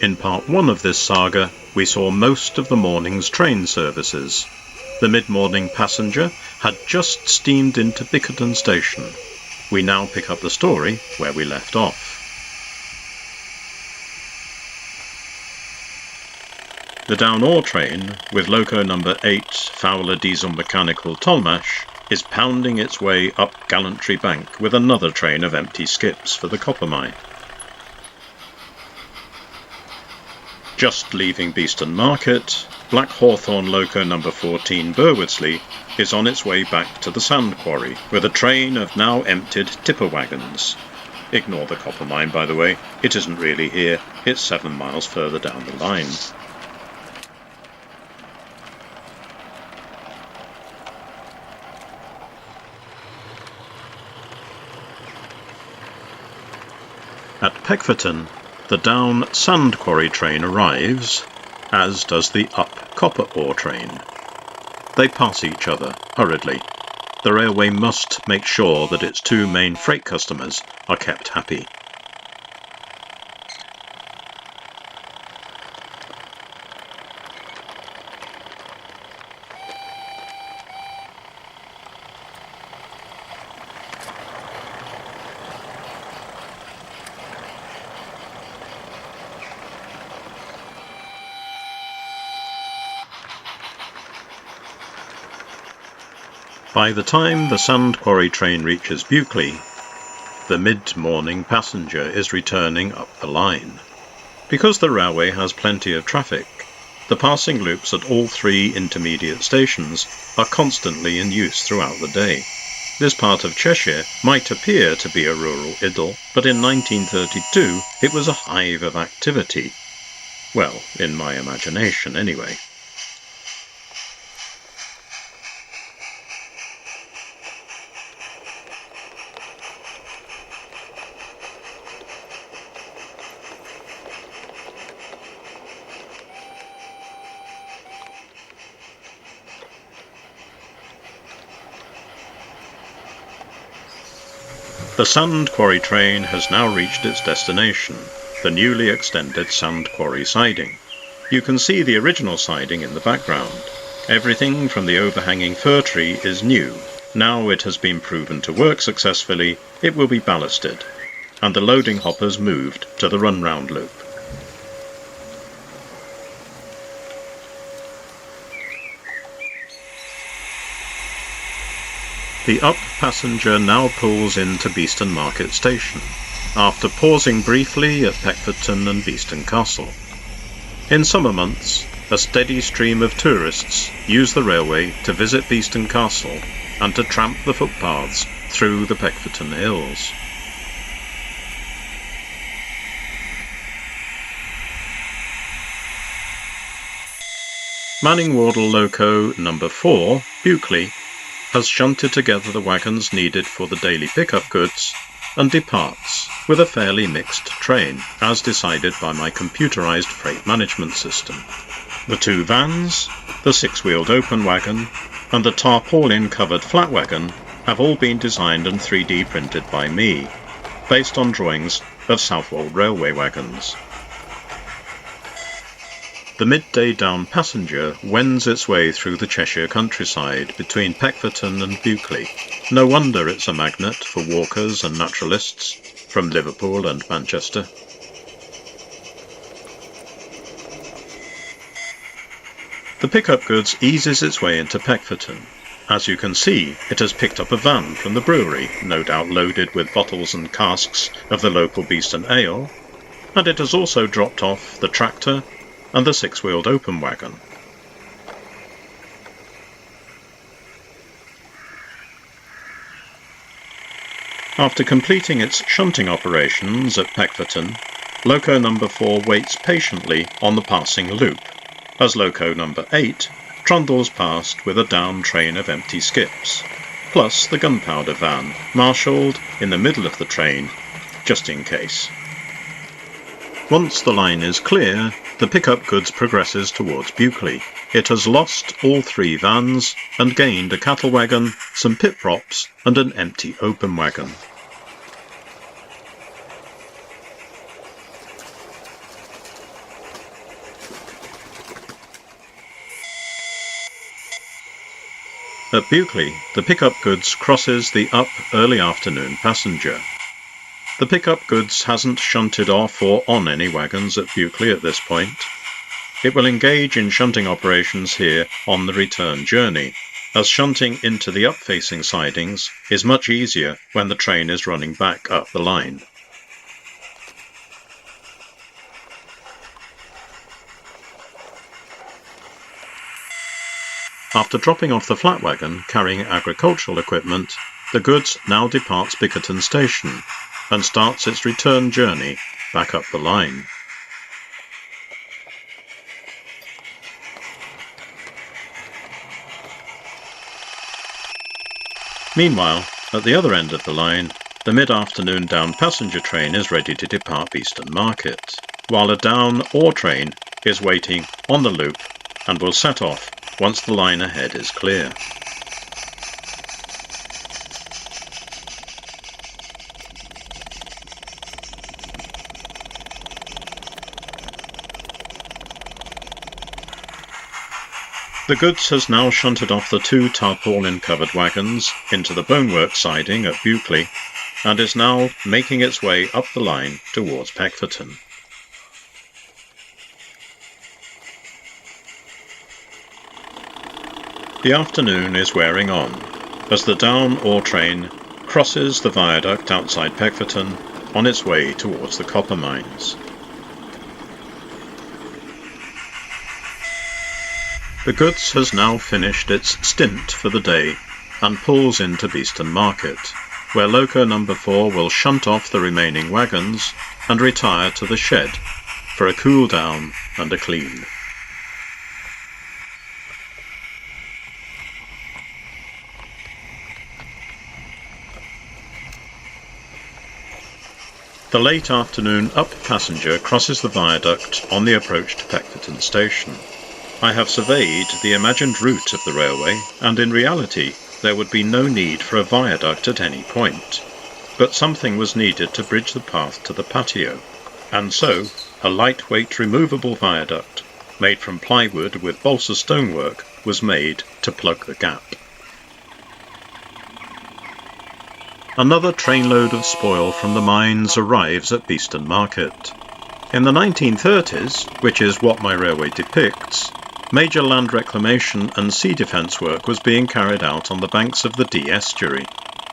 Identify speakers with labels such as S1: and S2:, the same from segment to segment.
S1: In part 1 of this saga, we saw most of the morning's train services. The mid-morning passenger had just steamed into Bickerton station. We now pick up the story where we left off. The Down Ore train, with loco number 8 Fowler Diesel Mechanical Tolmash, is pounding its way up Gallantry Bank with another train of empty skips for the copper mine. Just leaving Beeston Market, Black Hawthorn loco number 14 Burwoodsley is on its way back to the sand quarry with a train of now emptied tipper wagons. Ignore the copper mine, by the way, it isn't really here, it's 7 miles further down the line. At Pekverton, the down sand quarry train arrives, as does the up copper ore train. They pass each other hurriedly. The railway must make sure that its 2 main freight customers are kept happy. By the time the sand quarry train reaches Buckley, the mid-morning passenger is returning up the line. Because the railway has plenty of traffic, the passing loops at all 3 intermediate stations are constantly in use throughout the day. This part of Cheshire might appear to be a rural idyll, but in 1932 it was a hive of activity. Well, in my imagination anyway. The sand quarry train has now reached its destination, the newly extended sand quarry siding. You can see the original siding in the background. Everything from the overhanging fir tree is new. Now it has been proven to work successfully, it will be ballasted, and the loading hoppers moved to the run-round loop. The up passenger now pulls into Beeston Market Station, after pausing briefly at Pekverton and Beeston Castle. In summer months, a steady stream of tourists use the railway to visit Beeston Castle and to tramp the footpaths through the Pekverton hills. Manning Wardle loco number 4, Buckley, has shunted together the wagons needed for the daily pickup goods and departs with a fairly mixed train, as decided by my computerized freight management system. The 2 vans, the 6-wheeled open wagon, and the tarpaulin-covered flat wagon have all been designed and 3D printed by me, based on drawings of Southwold Railway wagons. The midday down passenger wends its way through the Cheshire countryside between Pekverton and Buckley. No wonder it's a magnet for walkers and naturalists from Liverpool and Manchester. The pickup goods eases its way into Pekverton. As you can see, it has picked up a van from the brewery, no doubt loaded with bottles and casks of the local Beeston ale, and it has also dropped off the tractor and the 6-wheeled open wagon. After completing its shunting operations at Pekverton, loco number 4 waits patiently on the passing loop, as loco number 8 trundles past with a down train of empty skips, plus the gunpowder van, marshalled in the middle of the train, just in case. Once the line is clear, the pickup goods progresses towards Buckley. It has lost all 3 vans and gained a cattle wagon, some pit props and an empty open wagon. At Buckley, the pickup goods crosses the up early afternoon passenger. The pickup goods hasn't shunted off or on any wagons at Buckley at this point. It will engage in shunting operations here on the return journey, as shunting into the up-facing sidings is much easier when the train is running back up the line. After dropping off the flat wagon carrying agricultural equipment, the goods now departs Bickerton station and starts its return journey back up the line. Meanwhile, at the other end of the line, the mid-afternoon down passenger train is ready to depart Beeston Market, while a down ore train is waiting on the loop and will set off once the line ahead is clear. The goods has now shunted off the 2 tarpaulin-covered wagons into the bonework siding at Buckley and is now making its way up the line towards Pekverton. The afternoon is wearing on as the down ore train crosses the viaduct outside Pekverton on its way towards the copper mines. The goods has now finished its stint for the day and pulls into Beeston Market, where loco number 4 will shunt off the remaining wagons and retire to the shed for a cool down and a clean. The late afternoon up passenger crosses the viaduct on the approach to Pekverton station. I have surveyed the imagined route of the railway, and in reality there would be no need for a viaduct at any point, but something was needed to bridge the path to the patio, and so a lightweight removable viaduct made from plywood with balsa stonework was made to plug the gap. Another trainload of spoil from the mines arrives at Beeston Market. In the 1930s, which is what my railway depicts, major land reclamation and sea defence work was being carried out on the banks of the Dee estuary.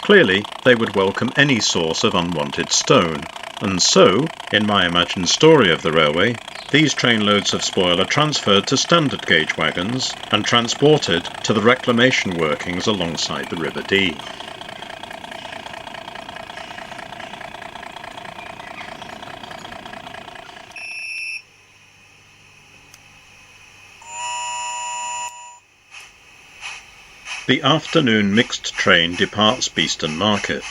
S1: Clearly, they would welcome any source of unwanted stone, and so, in my imagined story of the railway, these trainloads of spoil are transferred to standard gauge wagons and transported to the reclamation workings alongside the River Dee. The afternoon mixed train departs Beeston Market.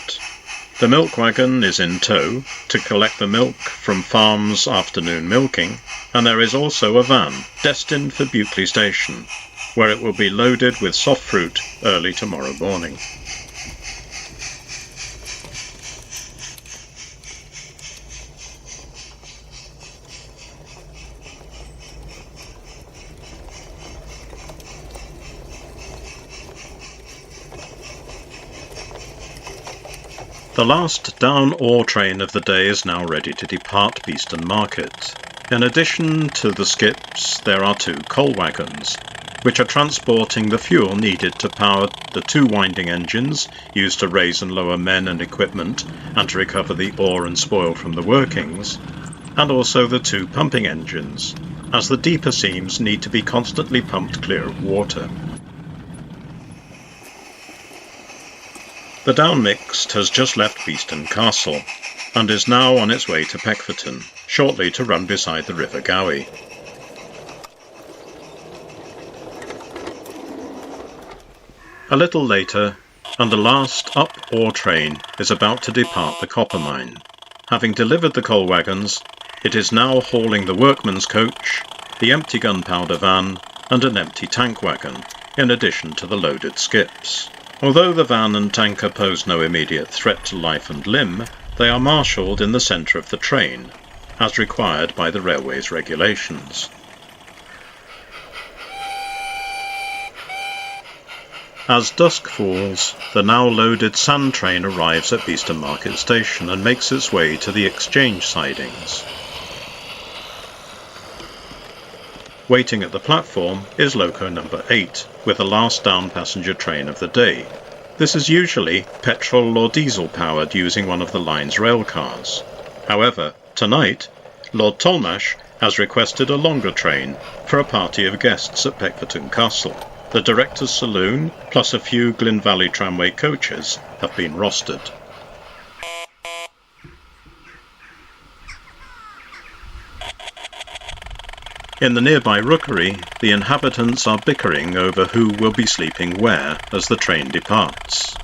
S1: The milk wagon is in tow to collect the milk from farms' afternoon milking, and there is also a van destined for Buckley Station, where it will be loaded with soft fruit early tomorrow morning. The last down ore train of the day is now ready to depart Beeston Market. In addition to the skips, there are 2 coal wagons, which are transporting the fuel needed to power the 2 winding engines used to raise and lower men and equipment and to recover the ore and spoil from the workings, and also the 2 pumping engines, as the deeper seams need to be constantly pumped clear of water. The down mixed has just left Beeston Castle and is now on its way to Pekverton, shortly to run beside the River Gowie. A little later, and the last up ore train is about to depart the copper mine. Having delivered the coal wagons, It is now hauling the workman's coach, the empty gunpowder van, and an empty tank wagon, in addition to the loaded skips. Although the van and tanker pose no immediate threat to life and limb, they are marshalled in the centre of the train, as required by the railway's regulations. As dusk falls, the now loaded sand train arrives at Beeston Market Station and makes its way to the exchange sidings. Waiting at the platform is loco number 8, with the last down passenger train of the day. This is usually petrol or diesel powered using one of the line's rail cars. However, tonight, Lord Tolmash has requested a longer train for a party of guests at Pekverton Castle. The Director's Saloon, plus a few Glyn Valley tramway coaches, have been rostered. In the nearby rookery, the inhabitants are bickering over who will be sleeping where as the train departs.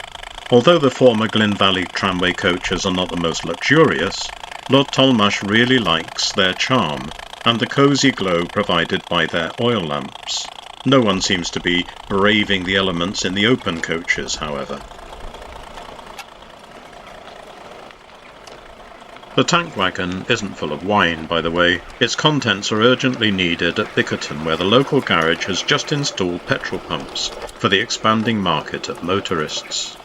S1: Although the former Glyn Valley tramway coaches are not the most luxurious, Lord Tolmash really likes their charm and the cosy glow provided by their oil lamps. No one seems to be braving the elements in the open coaches, however. The tank wagon isn't full of wine, by the way. Its contents are urgently needed at Bickerton, where the local garage has just installed petrol pumps for the expanding market of motorists.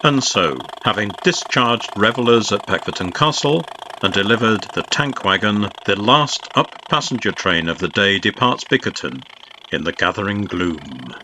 S1: And so, having discharged revellers at Pekverton Castle and delivered the tank wagon, the last up passenger train of the day departs Bickerton in the gathering gloom.